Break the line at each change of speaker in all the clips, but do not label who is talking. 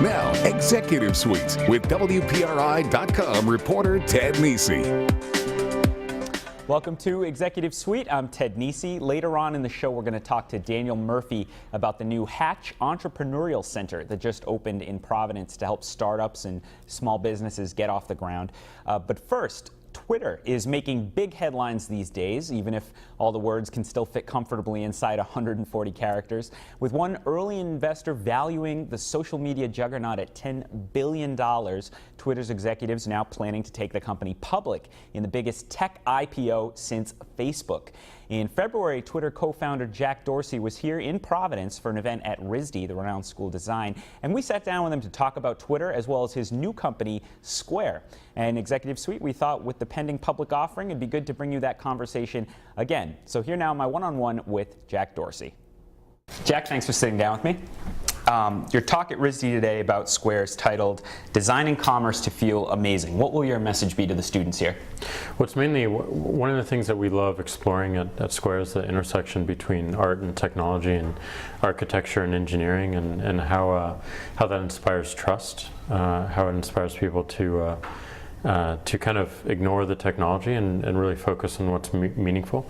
Now, Executive Suite with WPRI.com reporter Ted Nesi.
Welcome to Executive Suite. I'm Ted Nesi. Later on in the show, we're going to talk to Daniel Murphy about the new Hatch Entrepreneurial Center that just opened in Providence to help startups and small businesses get off the ground. But first, Twitter is making big headlines these days, even if all the words can still fit comfortably inside 140 characters. With one early investor valuing the social media juggernaut at $10 billion, Twitter's executives now planning to take the company public in the biggest tech IPO since Facebook. In February, Twitter co-founder Jack Dorsey was here in Providence for an event at RISD, the renowned school of design, and we sat down with him to talk about Twitter as well as his new company, Square. And Executive Suite, we thought with the pending public offering, it'd be good to bring you that conversation again. So here now, my one-on-one with Jack Dorsey. Jack, thanks for sitting down with me. Your talk at RISD today about Square is titled Designing Commerce to Feel Amazing. What will your message be to the students here?
Well, it's mainly one of the things that we love exploring at Square is the intersection between art and technology and architecture and engineering, and how that inspires trust, how it inspires people to kind of ignore the technology and really focus on what's meaningful.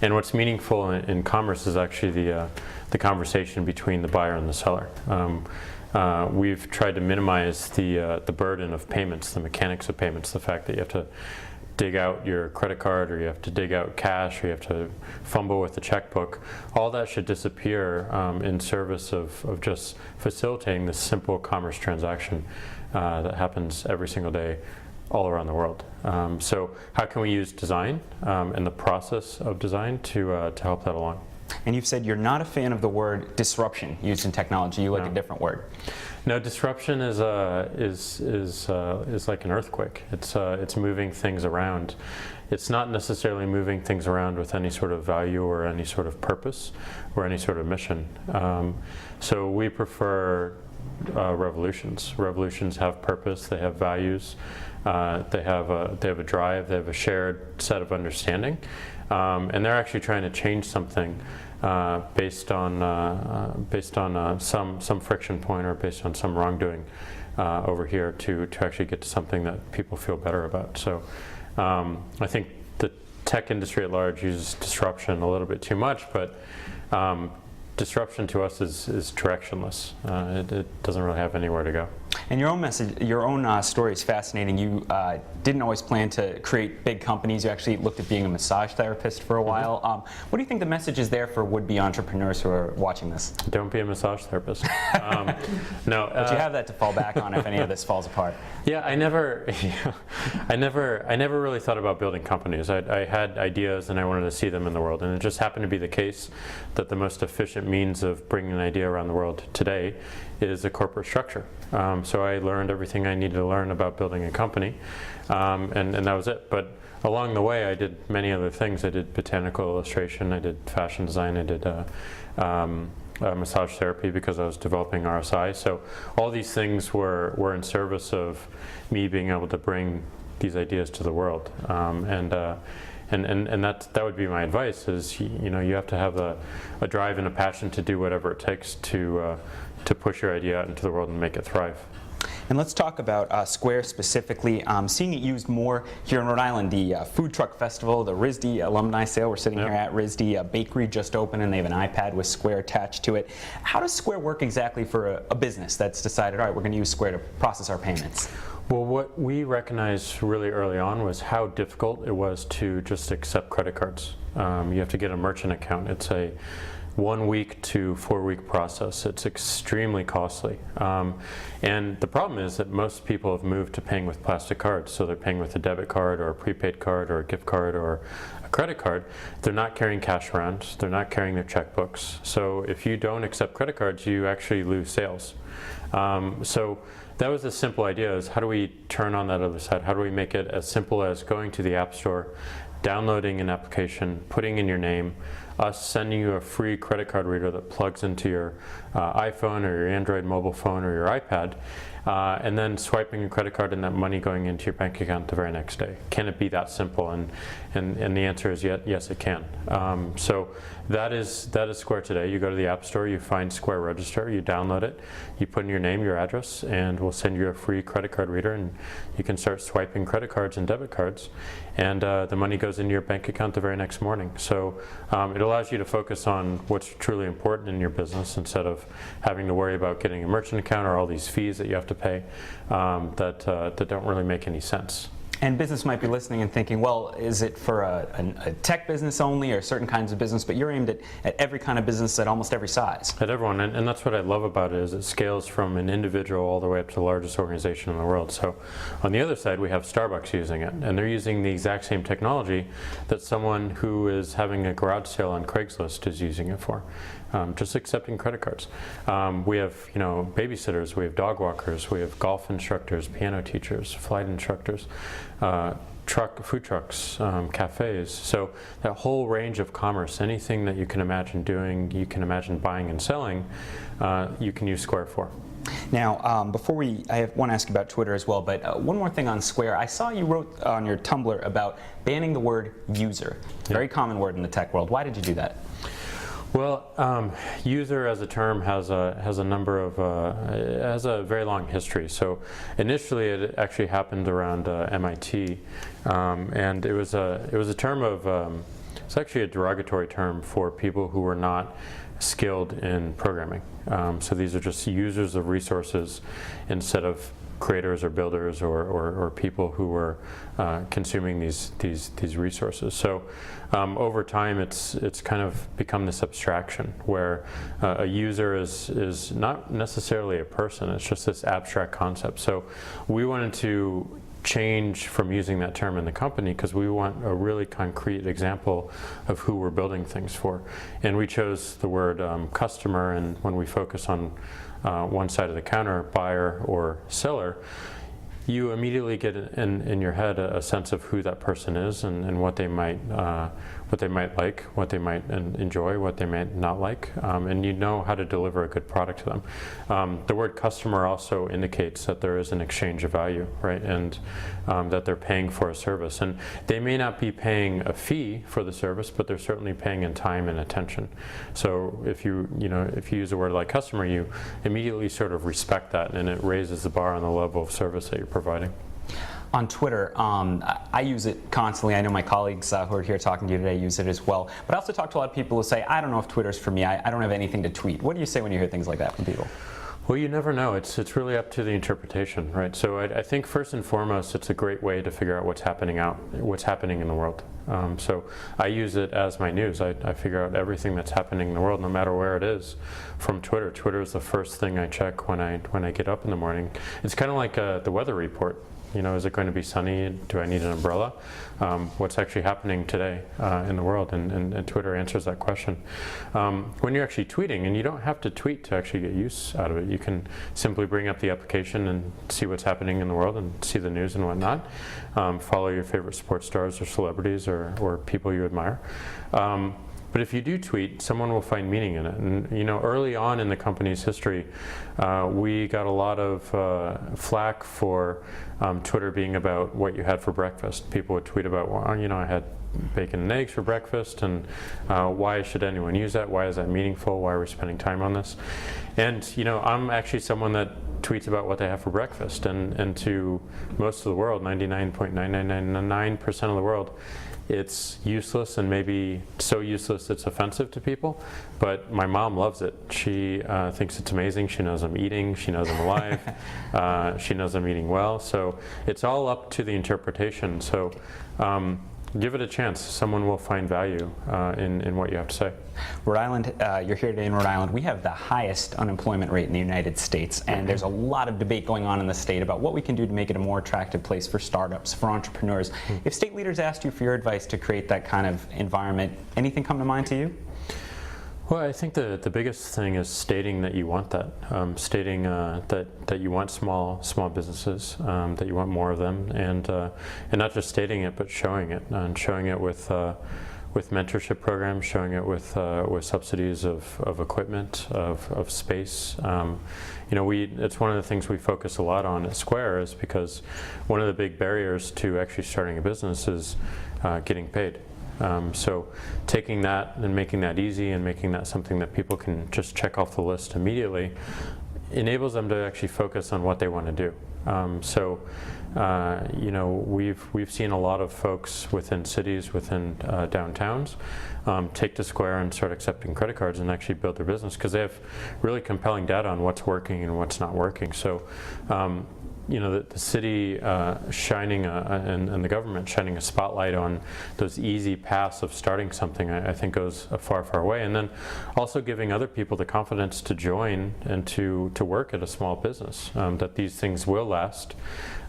And what's meaningful in commerce is actually the conversation between the buyer and the seller. We've tried to minimize the burden of payments, the mechanics of payments, the fact that you have to dig out your credit card, or you have to dig out cash, or you have to fumble with the checkbook. All that should disappear in service of just facilitating this simple commerce transaction that happens every single day all around the world. So how can we use design and the process of design to help that along?
And you've said you're not a fan of the word disruption used in technology. You like a different word.
No, disruption is like an earthquake. It's moving things around. It's not necessarily moving things around with any sort of value or any sort of purpose or any sort of mission. So we prefer revolutions. Revolutions have purpose. They have values. They have a drive. They have a shared set of understanding, and they're actually trying to change something based on some friction point, or based on some wrongdoing over here to actually get to something that people feel better about. So I think the tech industry at large uses disruption a little bit too much, but disruption to us is directionless. It doesn't really have anywhere to go.
And your own message, your own story is fascinating. You didn't always plan to create big companies. You actually looked at being a massage therapist for a while. What do you think the message is there for would-be entrepreneurs who are watching this?
Don't be a massage therapist. No,
but you have that to fall back on if any of this falls apart.
Yeah, I never really thought about building companies. I had ideas and I wanted to see them in the world, and it just happened to be the case that the most efficient means of bringing an idea around the world today is a corporate structure. So I learned everything I needed to learn about building a company, and that was it. But along the way, I did many other things. I did botanical illustration, I did fashion design, I did massage therapy because I was developing RSI. So all these things were in service of me being able to bring these ideas to the world. And that would be my advice: is you have to have a drive and a passion to do whatever it takes to push your idea out into the world and make it thrive.
And let's talk about Square specifically. Seeing it used more here in Rhode Island, the Food Truck Festival, the RISD alumni sale. We're sitting here at RISD. A bakery just opened, and they have an iPad with Square attached to it. How does Square work exactly for a business that's decided, all right, we're going to use Square to process our payments?
Well, what we recognized really early on was how difficult it was to just accept credit cards. You have to get a merchant account. It's a 1 week to 4 week process. It's extremely costly. And the problem is that most people have moved to paying with plastic cards. So they're paying with a debit card or a prepaid card or a gift card or a credit card. They're not carrying cash around. They're not carrying their checkbooks. So if you don't accept credit cards, you actually lose sales. So that was a simple idea: is how do we turn on that other side? How do we make it as simple as going to the App Store, downloading an application, putting in your name, us sending you a free credit card reader that plugs into your iPhone or your Android mobile phone or your iPad, and then swiping a credit card and that money going into your bank account the very next day. Can it be that simple? And the answer is yes, it can. So that is Square today. You go to the App Store, you find Square Register, you download it, you put in your name, your address, and we'll send you a free credit card reader, and you can start swiping credit cards and debit cards, and the money goes into your bank account the very next morning. So it allows you to focus on what's truly important in your business instead of having to worry about getting a merchant account or all these fees that you have to pay that don't really make any sense.
And business might be listening and thinking, well, is it for a tech business only or certain kinds of business? But you're aimed at every kind of business at almost every size. At
everyone, and that's what I love about it, is it scales from an individual all the way up to the largest organization in the world. So on the other side, we have Starbucks using it, and they're using the exact same technology that someone who is having a garage sale on Craigslist is using it for. Just accepting credit cards. We have, babysitters, we have dog walkers, we have golf instructors, piano teachers, flight instructors, food trucks, cafes. So that whole range of commerce, anything that you can imagine doing, you can imagine buying and selling, you can use Square for.
Now, I want to ask you about Twitter as well, but one more thing on Square. I saw you wrote on your Tumblr about banning the word user. Very common word in the tech world. Why did you do that?
Well, user as a term has a number of has a very long history. So initially, it actually happened around MIT, and it was a term of it's actually a derogatory term for people who were not skilled in programming. So these are just users of resources instead of creators or builders or people who were consuming these resources. So over time, it's kind of become this abstraction where a user is not necessarily a person. It's just this abstract concept. So we wanted to change from using that term in the company because we want a really concrete example of who we're building things for. And we chose the word customer, and when we focus on one side of the counter, buyer or seller, you immediately get in your head a sense of who that person is and what they might like, what they might enjoy, what they might not like, and you know how to deliver a good product to them. The word customer also indicates that there is an exchange of value, right, and that they're paying for a service. And they may not be paying a fee for the service, but they're certainly paying in time and attention. So if you use a word like customer, you immediately sort of respect that, and it raises the bar on the level of service that you're providing.
On Twitter, I use it constantly. I know my colleagues who are here talking to you today use it as well. But I also talk to a lot of people who say, I don't know if Twitter's for me. I don't have anything to tweet. What do you say when you hear things like that from people?
Well, you never know. It's really up to the interpretation, right? So I think first and foremost, it's a great way to figure out what's happening in the world. So I use it as my news. I figure out everything that's happening in the world, no matter where it is, from Twitter. Twitter is the first thing I check when I get up in the morning. It's kind of like the weather report. Is it going to be sunny? Do I need an umbrella? What's actually happening today in the world? And Twitter answers that question. When you're actually tweeting, and you don't have to tweet to actually get use out of it, you can simply bring up the application and see what's happening in the world and see the news and whatnot. Follow your favorite sports stars or celebrities or people you admire. But if you do tweet, someone will find meaning in it. And early on in the company's history, we got a lot of flack for Twitter being about what you had for breakfast. People would tweet about, well, I had bacon and eggs for breakfast, and why should anyone use that? Why is that meaningful? Why are we spending time on this? And I'm actually someone that tweets about what they have for breakfast, and to most of the world, 99.9999% of the world, it's useless, and maybe so useless it's offensive to people, but my mom loves it. She thinks it's amazing. She knows I'm eating. She knows I'm alive. She knows I'm eating well. So it's all up to the interpretation. So give it a chance. Someone will find value in what you have to say.
Rhode Island, you're here today in Rhode Island. We have the highest unemployment rate in the United States, and there's a lot of debate going on in the state about what we can do to make it a more attractive place for startups, for entrepreneurs. If state leaders asked you for your advice to create that kind of environment, anything come to mind to you?
Well, I think the biggest thing is stating that you want that, stating that you want small businesses, that you want more of them, and not just stating it, but showing it, and showing it with with mentorship programs, showing it with subsidies of equipment, of space. It's one of the things we focus a lot on at Square, is because one of the big barriers to actually starting a business is getting paid. So taking that and making that easy and making that something that people can just check off the list immediately enables them to actually focus on what they want to do. We've seen a lot of folks within cities, within downtowns, take to Square and start accepting credit cards and actually build their business because they have really compelling data on what's working and what's not working. So the city shining and the government shining a spotlight on those easy paths of starting something, I think goes a far, far way. And then also giving other people the confidence to join and to work at a small business, that these things will last,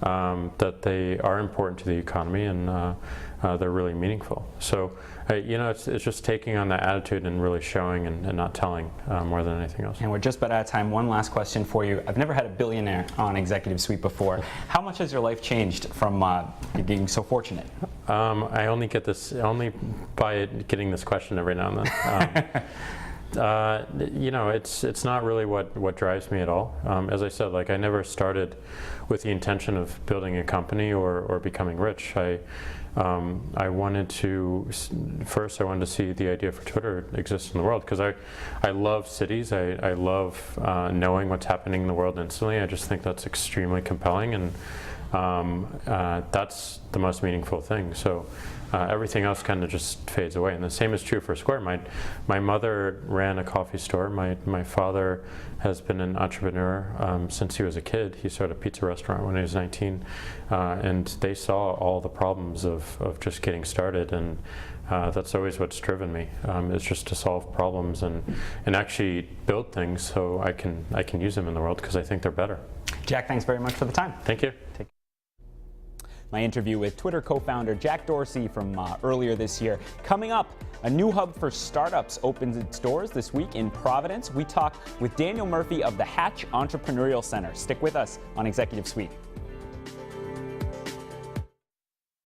that they are important to the economy, and they're really meaningful. So it's just taking on that attitude and really showing and not telling more than anything else.
And we're just about out of time. One last question for you. I've never had a billionaire on Executive Suite before. How much has your life changed from being so fortunate?
I only by getting this question every now and then. It's not really what drives me at all. As I said, I never started with the intention of building a company or becoming rich. I wanted to see the idea for Twitter exist in the world, because I love cities. I love knowing what's happening in the world instantly. I just think that's extremely compelling, and that's the most meaningful thing. So everything else kind of just fades away. And the same is true for Square. My mother ran a coffee store. My father has been an entrepreneur since he was a kid. He started a pizza restaurant when he was 19, and they saw all the problems of just getting started, and that's always what's driven me, is just to solve problems and actually build things so I can use them in the world, because I think they're better.
Jack, thanks very much for the time.
Thank you.
My interview with Twitter co-founder Jack Dorsey from earlier this year. Coming up, a new hub for startups opens its doors this week in Providence. We talk with Daniel Murphy of the Hatch Entrepreneurial Center. Stick with us on Executive Suite.